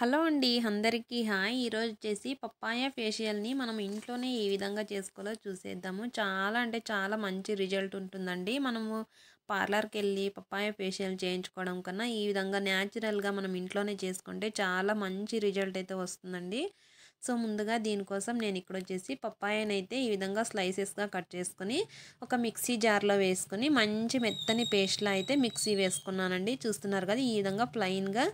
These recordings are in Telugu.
హలో అండి అందరికీ హాయ్. ఈరోజు వచ్చేసి పప్పాయ ఫేషియల్ని మనం ఇంట్లోనే ఏ విధంగా చేసుకోవాలో చూసేద్దాము. చాలా అంటే చాలా మంచి రిజల్ట్ ఉంటుందండి. మనము పార్లర్కి వెళ్ళి పప్పాయ ఫేషియల్ చేయించుకోవడం కన్నా ఈ విధంగా న్యాచురల్గా మనం ఇంట్లోనే చేసుకుంటే చాలా మంచి రిజల్ట్ అయితే వస్తుందండి. సో ముందుగా దీనికోసం నేను ఇక్కడ వచ్చేసి పప్పాయనైతే ఈ విధంగా స్లైసెస్గా కట్ చేసుకొని ఒక మిక్సీ జార్లో వేసుకొని మంచి మెత్తని పేస్ట్లా అయితే మిక్సీ వేసుకున్నానండి. చూస్తున్నారు కదా, ఈ విధంగా ప్లెయిన్గా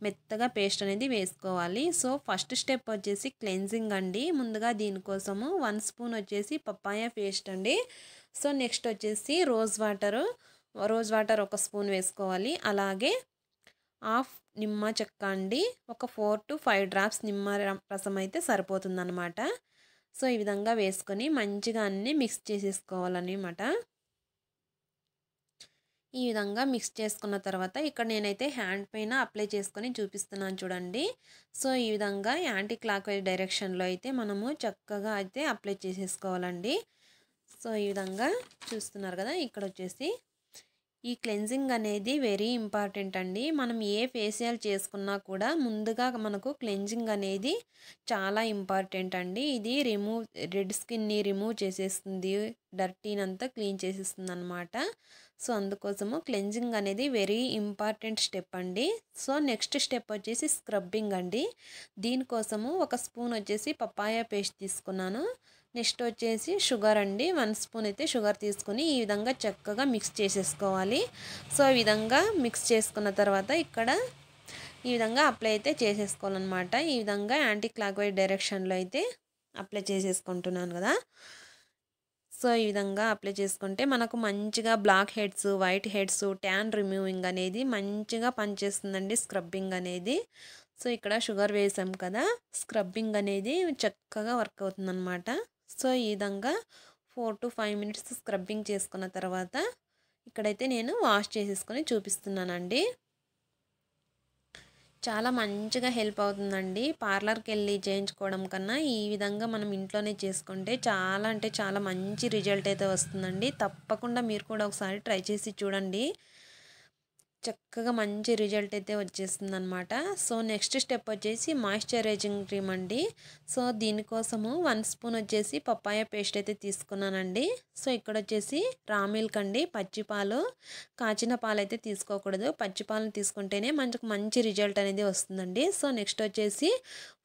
మెత్తగా పేస్ట్ అనేది వేసుకోవాలి. సో ఫస్ట్ స్టెప్ వచ్చేసి క్లెన్జింగ్ అండి. ముందుగా దీనికోసము 1 స్పూన్ వచ్చేసి పప్పాయ పేస్ట్ అండి. సో నెక్స్ట్ వచ్చేసి రోజ్ వాటర్ 1 స్పూన్ వేసుకోవాలి. అలాగే హాఫ్ నిమ్మ చెక్క అండి, ఒక 4 to 5 డ్రాప్స్ నిమ్మ రసం అయితే సరిపోతుందన్నమాట. సో ఈ విధంగా వేసుకొని మంచిగా అన్నీ మిక్స్ చేసేసుకోవాలన్నమాట. ఈ విధంగా మిక్స్ చేసుకున్న తర్వాత ఇక్కడ నేనైతే హ్యాండ్ పైన అప్లై చేసుకొని చూపిస్తున్నాను చూడండి. సో ఈ విధంగా యాంటీ క్లాక్ వైజ్ డైరెక్షన్లో అయితే మనము చక్కగా అయితే అప్లై చేసేసుకోవాలండి. సో ఈ విధంగా చూస్తున్నారు కదా, ఇక్కడ వచ్చేసి ఈ క్లెన్జింగ్ అనేది వెరీ ఇంపార్టెంట్ అండి. మనం ఏ ఫేషియల్ చేసుకున్నా కూడా ముందుగా మనకు క్లెన్జింగ్ అనేది చాలా ఇంపార్టెంట్ అండి. ఇది రెడ్ స్కిన్ని రిమూవ్ చేసేస్తుంది, డర్టీనంతా క్లీన్ చేసేస్తుంది అనమాట. సో అందుకోసము క్లెన్జింగ్ అనేది వెరీ ఇంపార్టెంట్ స్టెప్ అండి. సో నెక్స్ట్ స్టెప్ వచ్చేసి స్క్రబ్బింగ్ అండి. దీనికోసము 1 స్పూన్ వచ్చేసి పపాయ పేస్ట్ తీసుకున్నాను. నెక్స్ట్ వచ్చేసి షుగర్ అండి, 1 స్పూన్ అయితే షుగర్ తీసుకొని ఈ విధంగా చక్కగా మిక్స్ చేసేసుకోవాలి. సో ఈ విధంగా మిక్స్ చేసుకున్న తర్వాత ఇక్కడ ఈ విధంగా అప్లై అయితే చేసేసుకోవాలన్నమాట. ఈ విధంగా యాంటీ క్లాక్ వైజ్ డైరెక్షన్లో అయితే అప్లై చేసేసుకుంటున్నాను కదా. సో ఈ విధంగా అప్లై చేసుకుంటే మనకు మంచిగా black heads, white heads, tan removing అనేది మంచిగా పనిచేస్తుందండి స్క్రబ్బింగ్ అనేది. సో ఇక్కడ షుగర్ వేసాం కదా, స్క్రబ్బింగ్ అనేది చక్కగా వర్క్ అవుతుందన్నమాట. సో ఈ విధంగా 4 to 5 మినిట్స్ స్క్రబ్బింగ్ చేసుకున్న తర్వాత ఇక్కడైతే నేను వాష్ చేసేసుకొని చూపిస్తున్నానండి. చాలా మంచిగా హెల్ప్ అవుతుందండి. పార్లర్కి వెళ్ళి చేయించుకోవడం కన్నా ఈ విధంగా మనం ఇంట్లోనే చేసుకుంటే చాలా అంటే చాలా మంచి రిజల్ట్ అయితే వస్తుందండి. తప్పకుండా మీరు కూడా ఒకసారి ట్రై చేసి చూడండి. చక్కగా మంచి రిజల్ట్ అయితే వచ్చేస్తుంది అనమాట. సో నెక్స్ట్ స్టెప్ వచ్చేసి మాయిశ్చరైజింగ్ క్రీమ్ అండి. సో దీనికోసము 1 స్పూన్ వచ్చేసి పప్పాయ పేస్ట్ అయితే తీసుకున్నానండి. సో ఇక్కడ వచ్చేసి రా మిల్క్ అండి, పచ్చిపాలు, కాచిన పాలు అయితే తీసుకోకూడదు. పచ్చిపాలను తీసుకుంటేనే మనకు మంచి రిజల్ట్ అనేది వస్తుందండి. సో నెక్స్ట్ వచ్చేసి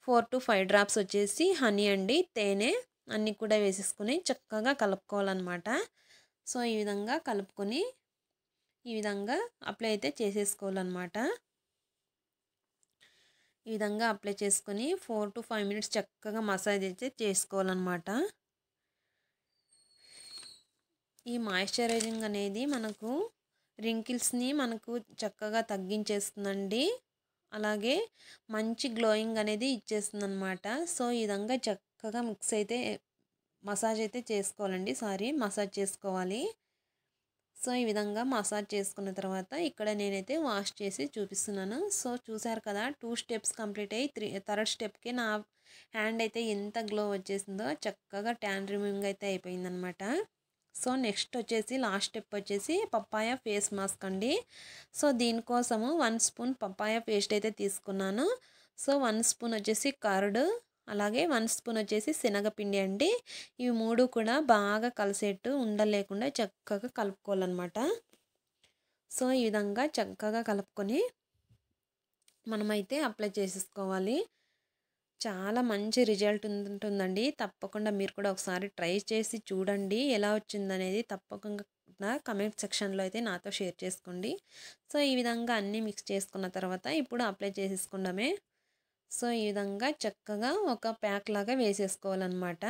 4 to 5 డ్రాప్స్ వచ్చేసి హనీ అండి, తేనె అన్నీ కూడా వేసేసుకుని చక్కగా కలుపుకోవాలన్నమాట. సో ఈ విధంగా కలుపుకొని ఈ విధంగా అప్లై అయితే చేసేసుకోవాలన్నమాట. ఈ విధంగా అప్లై చేసుకొని 4 to 5 మినిట్స్ చక్కగా మసాజ్ అయితే చేసుకోవాలన్నమాట. ఈ మాయిశ్చరైజింగ్ అనేది మనకు రింకిల్స్ని మనకు చక్కగా తగ్గించేస్తుందండి. అలాగే మంచి గ్లోయింగ్ అనేది ఇచ్చేస్తుంది అనమాట. సో ఈ విధంగా చక్కగా మసాజ్ అయితే చేసుకోవాలండి. మసాజ్ చేసుకోవాలి. సో ఈ విధంగా మసాజ్ చేసుకున్న తర్వాత ఇక్కడ నేనైతే వాష్ చేసి చూపిస్తున్నాను. సో చూసారు కదా, 2 స్టెప్స్ కంప్లీట్ అయ్యి థర్డ్ స్టెప్కి నా హ్యాండ్ అయితే ఎంత గ్లో వచ్చేసిందో, చక్కగా ట్యాన్ రిమూవింగ్ అయితే అయిపోయిందనమాట. సో నెక్స్ట్ వచ్చేసి లాస్ట్ స్టెప్ వచ్చేసి పప్పాయ ఫేస్ మాస్క్ అండి. సో దీనికోసము 1 స్పూన్ పప్పాయ పేస్ట్ అయితే తీసుకున్నాను. సో 1 స్పూన్ వచ్చేసి కర్డ్, అలాగే 1 స్పూన్ వచ్చేసి శనగపిండి అండి. ఇవి 3 కూడా బాగా కలిసేట్టు ఉండలేకుండా చక్కగా కలుపుకోవాలన్నమాట. సో ఈ విధంగా చక్కగా కలుపుకొని మనమైతే అప్లై చేసేసుకోవాలి. చాలా మంచి రిజల్ట్ ఉంటుందండి. తప్పకుండా మీరు కూడా ఒకసారి ట్రై చేసి చూడండి, ఎలా వచ్చిందనేది తప్పకుండా కమెంట్ సెక్షన్లో అయితే నాతో షేర్ చేసుకోండి. సో ఈ విధంగా అన్నీ మిక్స్ చేసుకున్న తర్వాత ఇప్పుడు అప్లై చేసేసుకోవడమే. సో ఈ విధంగా చక్కగా ఒక ప్యాక్ లాగా వేసేసుకోవాలన్నమాట.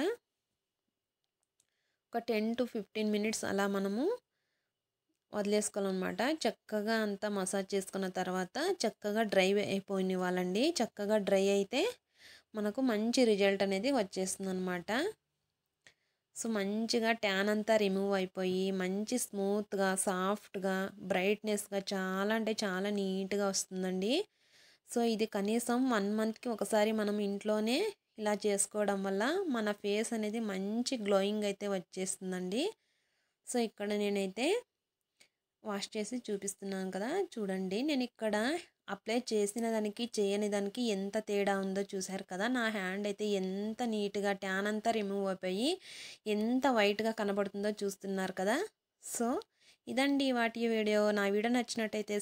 ఒక 10 to 15 మినిట్స్ అలా మనము వదిలేసుకోవాలన్నమాట. చక్కగా అంతా మసాజ్ చేసుకున్న తర్వాత చక్కగా డ్రై అయిపోయివ్వాలండి. చక్కగా డ్రై అయితే మనకు మంచి రిజల్ట్ అనేది వచ్చేస్తుంది అనమాట. సో మంచిగా ట్యాన్ అంతా రిమూవ్ అయిపోయి మంచి స్మూత్గా, సాఫ్ట్గా, బ్రైట్నెస్గా చాలా అంటే చాలా నీట్గా వస్తుందండి. సో ఇది కనీసం 1 మంత్కి ఒకసారి మనం ఇంట్లోనే ఇలా చేసుకోవడం వల్ల మన ఫేస్ అనేది మంచి గ్లోయింగ్ అయితే వచ్చేస్తుందండి. సో ఇక్కడ నేనైతే వాష్ చేసి చూపిస్తున్నాను కదా, చూడండి నేను ఇక్కడ అప్లై చేసిన దానికి చేయని దానికి ఎంత తేడా ఉందో చూసారు కదా. నా హ్యాండ్ అయితే ఎంత నీట్‌గా ట్యాన్ అంతా రిమూవ్ అయిపోయి ఎంత వైట్‌గా కనబడుతుందో చూస్తున్నారు కదా. సో, ఇదండి వాటి వీడియో. నా వీడియో నచ్చినట్టయితే